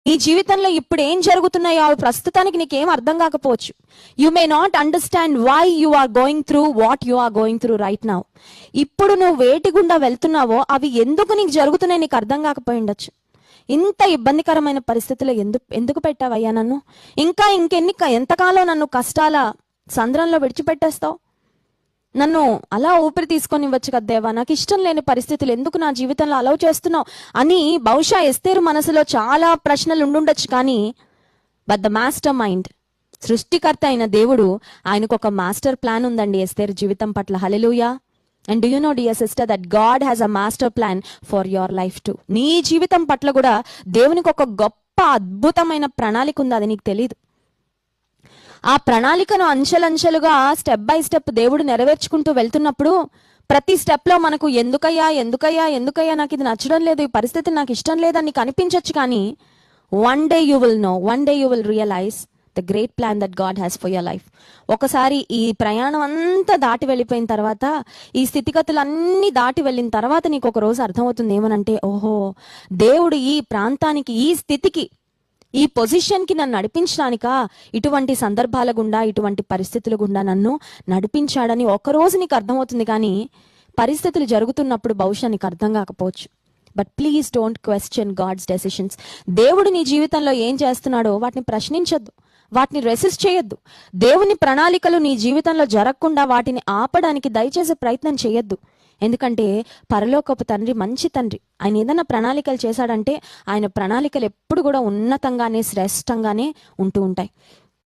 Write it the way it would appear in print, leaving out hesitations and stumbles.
నీ జీవితంలో ఇప్పుడు ఏం జరుగుతున్నాయో అవి ప్రస్తుతానికి నీకేం అర్థం కాకపోవచ్చు. You may not understand why you are going through what you are going through right now. ఇప్పుడు నువ్వు వేటి గుండా వెళ్తున్నావో అవి ఎందుకు నీకు జరుగుతున్నాయి నీకు అర్థం కాకపోయి ఉండొచ్చు. ఇంత ఇబ్బందికరమైన పరిస్థితుల్లో ఎందుకు పెట్టావయ్యా నన్ను? ఎంతకాలం నన్ను కష్టాల సంద్రంలో విడిచిపెట్టేస్తావు? నన్ను అలా ఊపిరి తీసుకొని ఇవ్వచ్చు కదా దేవా, నాకు ఇష్టం లేని పరిస్థితులు ఎందుకు నా జీవితంలో అలౌ చేస్తున్నావు అని బహుశా ఎస్తేరు మనసులో చాలా ప్రశ్నలు ఉండుండొచ్చు. కానీ బట్ ద మాస్టర్ మైండ్, సృష్టికర్త అయిన దేవుడు, ఆయనకు ఒక మాస్టర్ ప్లాన్ ఉందండి ఎస్తేరు జీవితం పట్ల. Hallelujah. And do you know dear sister that God has a master plan for your life too. నీ జీవితం పట్ల కూడా దేవునికి ఒక గొప్ప అద్భుతమైన ప్రణాళిక ఉంది, అది నీకు తెలీదు. ఆ ప్రణాళికను అంచెలంచెలుగా స్టెప్ బై స్టెప్ దేవుడు నెరవేర్చుకుంటూ వెళ్తున్నప్పుడు ప్రతి స్టెప్ లో మనకు ఎందుకయ్యా నాకు ఇది నచ్చడం లేదు, ఈ పరిస్థితి నాకు ఇష్టం లేదని నీకు అనిపించవచ్చు. కానీ one day you will know, one day you will realize the great plan that God has for your life. ఒకసారి ఈ ప్రయాణం అంతా దాటి వెళ్ళిపోయిన తర్వాత, ఈ స్థితిగతులన్నీ దాటి వెళ్ళిన తర్వాత నీకు ఒక రోజు అర్థమవుతుంది ఏమనంటే, ఓహో, దేవుడు ఈ ప్రాంతానికి, ఈ స్థితికి, ఈ పొజిషన్కి నన్ను నడిపించడానికా ఇటువంటి సందర్భాల గుండా, ఇటువంటి పరిస్థితుల గుండా నన్ను నడిపించాడని ఒకరోజు నీకు అర్థమవుతుంది. కానీ పరిస్థితులు జరుగుతున్నప్పుడు బహుశా నీకు అర్థం కాకపోవచ్చు. But please don't question God's decisions. దేవుడు నీ జీవితంలో ఏం చేస్తున్నాడో వాటిని ప్రశ్నించొద్దు, వాటిని రెసిస్ట్ చేయొద్దు. దేవుని ప్రణాళికలు నీ జీవితంలో జరగకుండా వాటిని ఆపడానికి దయచేసి ప్రయత్నం చేయొద్దు. ఎందుకంటే పరలోకపు తండ్రి మంచి తండ్రి. ఆయన ఏదైనా ప్రణాళికలు చేశాడంటే ఆయన ప్రణాళికలు ఎప్పుడు కూడా ఉన్నతంగానే, శ్రేష్టంగానే ఉంటూ ఉంటాయి.